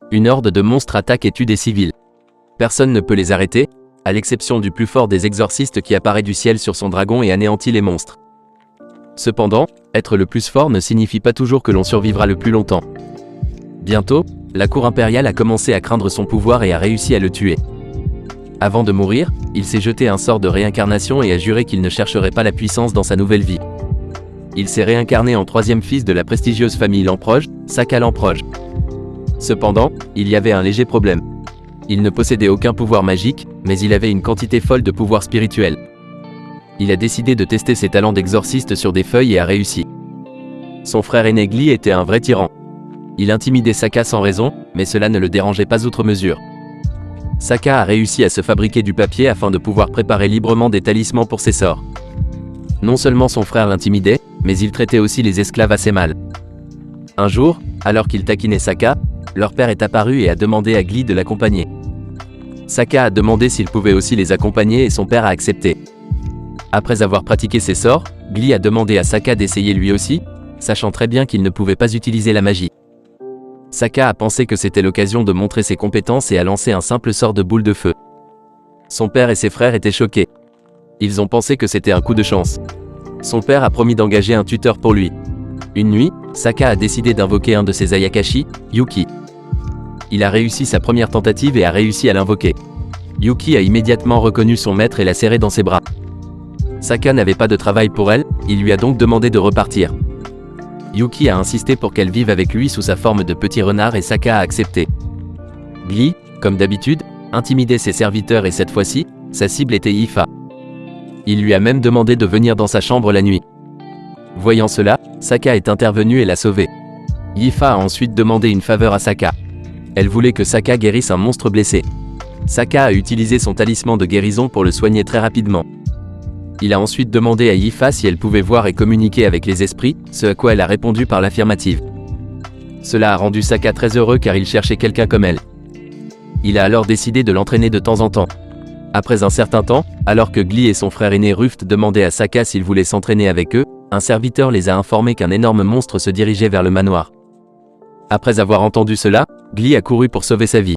Une horde de monstres attaque et tue des civils. Personne ne peut les arrêter, à l'exception du plus fort des exorcistes qui apparaît du ciel sur son dragon et anéantit les monstres. Cependant, être le plus fort ne signifie pas toujours que l'on survivra le plus longtemps. Bientôt, la cour impériale a commencé à craindre son pouvoir et a réussi à le tuer. Avant de mourir, il s'est jeté un sort de réincarnation et a juré qu'il ne chercherait pas la puissance dans sa nouvelle vie. Il s'est réincarné en troisième fils de la prestigieuse famille Lamproge, Saka Lamproge. Cependant, il y avait un léger problème. Il ne possédait aucun pouvoir magique, mais il avait une quantité folle de pouvoir spirituel. Il a décidé de tester ses talents d'exorciste sur des feuilles et a réussi. Son frère aîné Gli était un vrai tyran. Il intimidait Saka sans raison, mais cela ne le dérangeait pas outre mesure. Saka a réussi à se fabriquer du papier afin de pouvoir préparer librement des talismans pour ses sorts. Non seulement son frère l'intimidait, mais il traitait aussi les esclaves assez mal. Un jour, alors qu'il taquinait Saka, leur père est apparu et a demandé à Gli de l'accompagner. Saka a demandé s'il pouvait aussi les accompagner et son père a accepté. Après avoir pratiqué ses sorts, Gli a demandé à Saka d'essayer lui aussi, sachant très bien qu'il ne pouvait pas utiliser la magie. Saka a pensé que c'était l'occasion de montrer ses compétences et a lancé un simple sort de boule de feu. Son père et ses frères étaient choqués. Ils ont pensé que c'était un coup de chance. Son père a promis d'engager un tuteur pour lui. Une nuit, Saka a décidé d'invoquer un de ses Ayakashi, Yuki. Il a réussi sa première tentative et a réussi à l'invoquer. Yuki a immédiatement reconnu son maître et l'a serré dans ses bras. Saka n'avait pas de travail pour elle, il lui a donc demandé de repartir. Yuki a insisté pour qu'elle vive avec lui sous sa forme de petit renard et Saka a accepté. Gli, comme d'habitude, intimidait ses serviteurs et cette fois-ci, sa cible était Yifa. Il lui a même demandé de venir dans sa chambre la nuit. Voyant cela, Saka est intervenu et l'a sauvé. Yifa a ensuite demandé une faveur à Saka. Elle voulait que Saka guérisse un monstre blessé. Saka a utilisé son talisman de guérison pour le soigner très rapidement. Il a ensuite demandé à Yifa si elle pouvait voir et communiquer avec les esprits, ce à quoi elle a répondu par l'affirmative. Cela a rendu Saka très heureux car il cherchait quelqu'un comme elle. Il a alors décidé de l'entraîner de temps en temps. Après un certain temps, alors que Gli et son frère aîné Ruft demandaient à Saka s'il voulait s'entraîner avec eux, un serviteur les a informés qu'un énorme monstre se dirigeait vers le manoir. Après avoir entendu cela, Gli a couru pour sauver sa vie.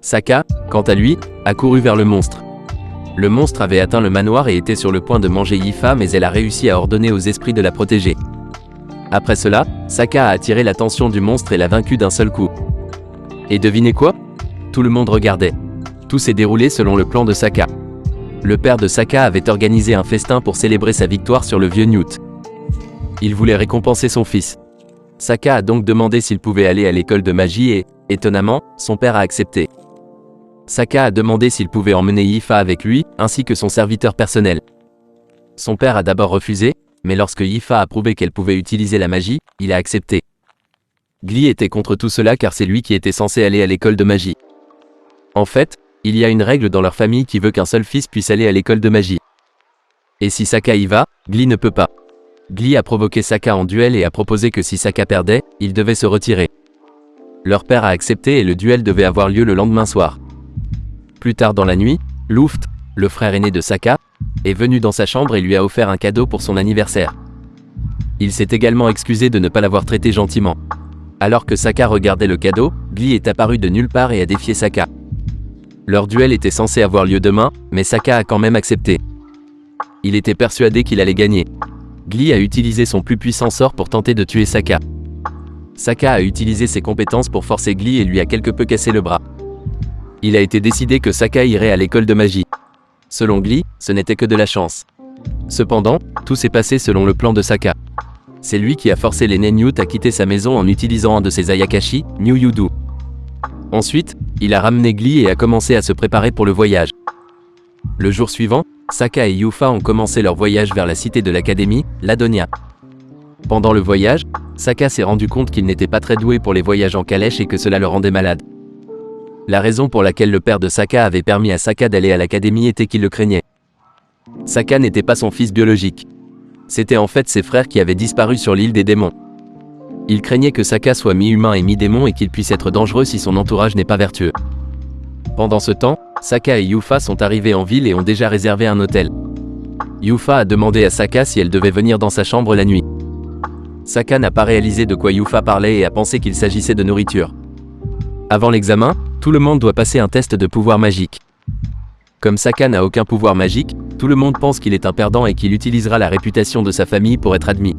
Saka, quant à lui, a couru vers le monstre. Le monstre avait atteint le manoir et était sur le point de manger Yifa, mais elle a réussi à ordonner aux esprits de la protéger. Après cela, Saka a attiré l'attention du monstre et l'a vaincu d'un seul coup. Et devinez quoi? Tout le monde regardait. Tout s'est déroulé selon le plan de Saka. Le père de Saka avait organisé un festin pour célébrer sa victoire sur le vieux Newt. Il voulait récompenser son fils. Saka a donc demandé s'il pouvait aller à l'école de magie et, étonnamment, son père a accepté. Saka a demandé s'il pouvait emmener Yifa avec lui, ainsi que son serviteur personnel. Son père a d'abord refusé, mais lorsque Yifa a prouvé qu'elle pouvait utiliser la magie, il a accepté. Gli était contre tout cela car c'est lui qui était censé aller à l'école de magie. En fait, il y a une règle dans leur famille qui veut qu'un seul fils puisse aller à l'école de magie. Et si Saka y va, Gli ne peut pas. Gli a provoqué Saka en duel et a proposé que si Saka perdait, il devait se retirer. Leur père a accepté et le duel devait avoir lieu le lendemain soir. Plus tard dans la nuit, Luft, le frère aîné de Saka, est venu dans sa chambre et lui a offert un cadeau pour son anniversaire. Il s'est également excusé de ne pas l'avoir traité gentiment. Alors que Saka regardait le cadeau, Gli est apparu de nulle part et a défié Saka. Leur duel était censé avoir lieu demain, mais Saka a quand même accepté. Il était persuadé qu'il allait gagner. Gli a utilisé son plus puissant sort pour tenter de tuer Saka. Saka a utilisé ses compétences pour forcer Gli et lui a quelque peu cassé le bras. Il a été décidé que Saka irait à l'école de magie. Selon Gli, ce n'était que de la chance. Cependant, tout s'est passé selon le plan de Saka. C'est lui qui a forcé l'aîné Newt à quitter sa maison en utilisant un de ses Ayakashi, New Yudu. Ensuite, il a ramené Gli et a commencé à se préparer pour le voyage. Le jour suivant, Saka et Yufa ont commencé leur voyage vers la cité de l'académie, Ladonia. Pendant le voyage, Saka s'est rendu compte qu'il n'était pas très doué pour les voyages en calèche et que cela le rendait malade. La raison pour laquelle le père de Saka avait permis à Saka d'aller à l'académie était qu'il le craignait. Saka n'était pas son fils biologique. C'était en fait ses frères qui avaient disparu sur l'île des démons. Il craignait que Saka soit mi-humain et mi-démon et qu'il puisse être dangereux si son entourage n'est pas vertueux. Pendant ce temps, Saka et Yufa sont arrivés en ville et ont déjà réservé un hôtel. Yufa a demandé à Saka si elle devait venir dans sa chambre la nuit. Saka n'a pas réalisé de quoi Yufa parlait et a pensé qu'il s'agissait de nourriture. Avant l'examen, tout le monde doit passer un test de pouvoir magique. Comme Saka n'a aucun pouvoir magique, tout le monde pense qu'il est un perdant et qu'il utilisera la réputation de sa famille pour être admis.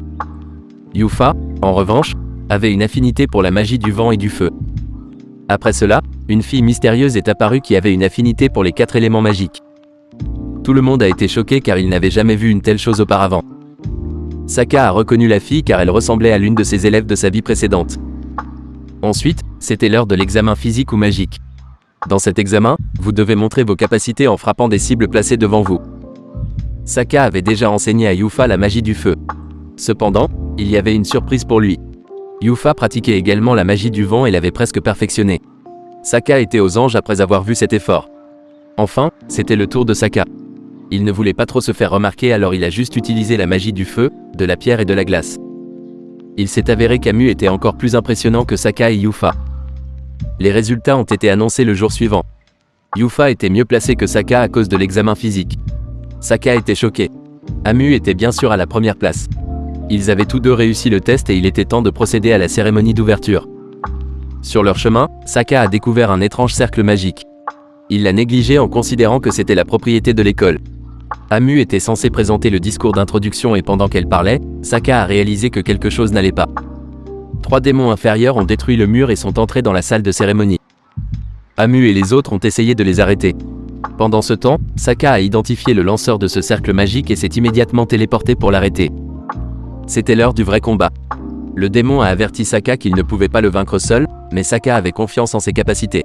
Yufa, en revanche, avait une affinité pour la magie du vent et du feu. Après cela, une fille mystérieuse est apparue qui avait une affinité pour les 4 éléments magiques. Tout le monde a été choqué car il n'avait jamais vu une telle chose auparavant. Saka a reconnu la fille car elle ressemblait à l'une de ses élèves de sa vie précédente. Ensuite, c'était l'heure de l'examen physique ou magique. Dans cet examen, vous devez montrer vos capacités en frappant des cibles placées devant vous. Saka avait déjà enseigné à Yufa la magie du feu. Cependant, il y avait une surprise pour lui. Yufa pratiquait également la magie du vent et l'avait presque perfectionnée. Saka était aux anges après avoir vu cet effort. Enfin, c'était le tour de Saka. Il ne voulait pas trop se faire remarquer alors il a juste utilisé la magie du feu, de la pierre et de la glace. Il s'est avéré qu'Amu était encore plus impressionnant que Saka et Yufa. Les résultats ont été annoncés le jour suivant. Yufa était mieux placé que Saka à cause de l'examen physique. Saka était choqué. Amu était bien sûr à la première place. Ils avaient tous deux réussi le test et il était temps de procéder à la cérémonie d'ouverture. Sur leur chemin, Saka a découvert un étrange cercle magique. Il l'a négligé en considérant que c'était la propriété de l'école. Amu était censé présenter le discours d'introduction et pendant qu'elle parlait, Saka a réalisé que quelque chose n'allait pas. 3 démons inférieurs ont détruit le mur et sont entrés dans la salle de cérémonie. Amu et les autres ont essayé de les arrêter. Pendant ce temps, Saka a identifié le lanceur de ce cercle magique et s'est immédiatement téléporté pour l'arrêter. C'était l'heure du vrai combat. Le démon a averti Saka qu'il ne pouvait pas le vaincre seul, mais Saka avait confiance en ses capacités.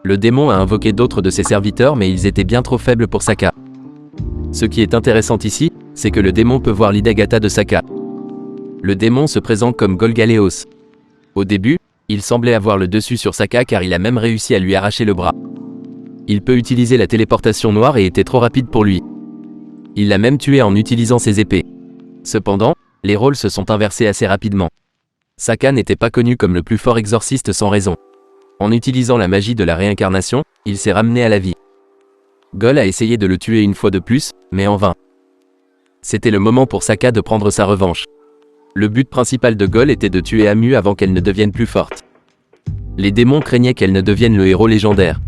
Le démon a invoqué d'autres de ses serviteurs mais ils étaient bien trop faibles pour Saka. Ce qui est intéressant ici, c'est que le démon peut voir l'Hidagata de Saka. Le démon se présente comme Golgaleos. Au début, il semblait avoir le dessus sur Saka car il a même réussi à lui arracher le bras. Il peut utiliser la téléportation noire et était trop rapide pour lui. Il l'a même tué en utilisant ses épées. Cependant, les rôles se sont inversés assez rapidement. Saka n'était pas connu comme le plus fort exorciste sans raison. En utilisant la magie de la réincarnation, il s'est ramené à la vie. Gol a essayé de le tuer une fois de plus, mais en vain. C'était le moment pour Saka de prendre sa revanche. Le but principal de Gol était de tuer Amu avant qu'elle ne devienne plus forte. Les démons craignaient qu'elle ne devienne le héros légendaire.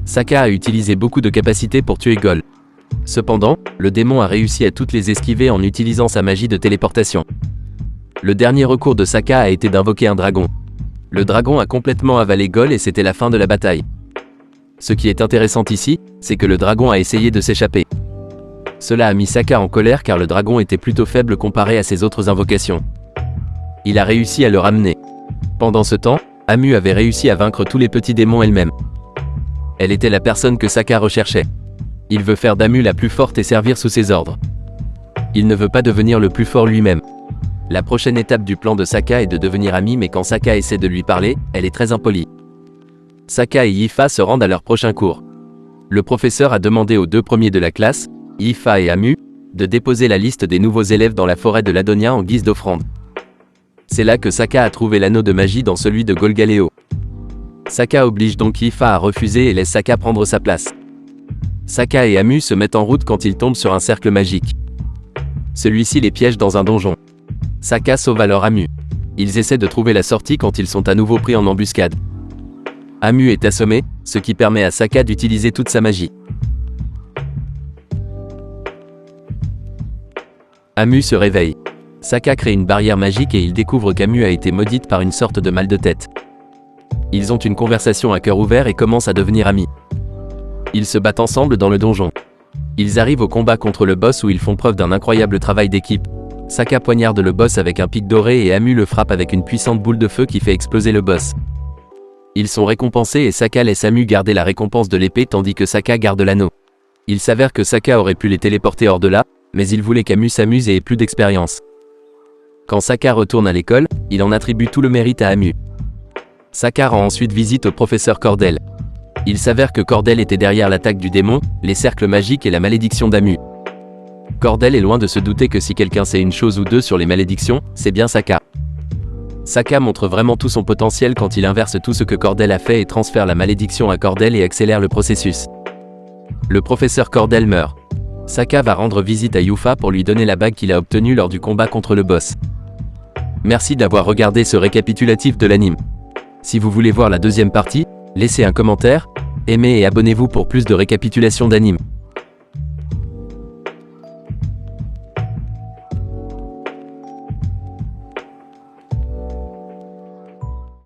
Saka a utilisé beaucoup de capacités pour tuer Gol. Cependant, le démon a réussi à toutes les esquiver en utilisant sa magie de téléportation. Le dernier recours de Saka a été d'invoquer un dragon. Le dragon a complètement avalé Gol et c'était la fin de la bataille. Ce qui est intéressant ici, c'est que le dragon a essayé de s'échapper. Cela a mis Saka en colère car le dragon était plutôt faible comparé à ses autres invocations. Il a réussi à le ramener. Pendant ce temps, Amu avait réussi à vaincre tous les petits démons elle-même. Elle était la personne que Saka recherchait. Il veut faire d'Amu la plus forte et servir sous ses ordres. Il ne veut pas devenir le plus fort lui-même. La prochaine étape du plan de Saka est de devenir ami mais quand Saka essaie de lui parler, elle est très impolie. Saka et Yifa se rendent à leur prochain cours. Le professeur a demandé aux 2 premiers de la classe, Yifa et Amu, de déposer la liste des nouveaux élèves dans la forêt de l'Adonia en guise d'offrande. C'est là que Saka a trouvé l'anneau de magie dans celui de Golgaleo. Saka oblige donc Yifa à refuser et laisse Saka prendre sa place. Saka et Amu se mettent en route quand ils tombent sur un cercle magique. Celui-ci les piège dans un donjon. Saka sauve alors Amu. Ils essaient de trouver la sortie quand ils sont à nouveau pris en embuscade. Amu est assommé, ce qui permet à Saka d'utiliser toute sa magie. Amu se réveille. Saka crée une barrière magique et il découvre qu'Amu a été maudite par une sorte de mal de tête. Ils ont une conversation à cœur ouvert et commencent à devenir amis. Ils se battent ensemble dans le donjon. Ils arrivent au combat contre le boss où ils font preuve d'un incroyable travail d'équipe. Saka poignarde le boss avec un pic doré et Amu le frappe avec une puissante boule de feu qui fait exploser le boss. Ils sont récompensés et Saka laisse Amu garder la récompense de l'épée tandis que Saka garde l'anneau. Il s'avère que Saka aurait pu les téléporter hors de là, mais il voulait qu'Amu s'amuse et ait plus d'expérience. Quand Saka retourne à l'école, il en attribue tout le mérite à Amu. Saka rend ensuite visite au professeur Cordel. Il s'avère que Cordel était derrière l'attaque du démon, les cercles magiques et la malédiction d'Amu. Cordel est loin de se douter que si quelqu'un sait une chose ou deux sur les malédictions, c'est bien Saka. Saka montre vraiment tout son potentiel quand il inverse tout ce que Cordel a fait et transfère la malédiction à Cordel et accélère le processus. Le professeur Cordel meurt. Saka va rendre visite à Yufa pour lui donner la bague qu'il a obtenue lors du combat contre le boss. Merci d'avoir regardé ce récapitulatif de l'anime. Si vous voulez voir la deuxième partie, laissez un commentaire, aimez et abonnez-vous pour plus de récapitulation d'animes.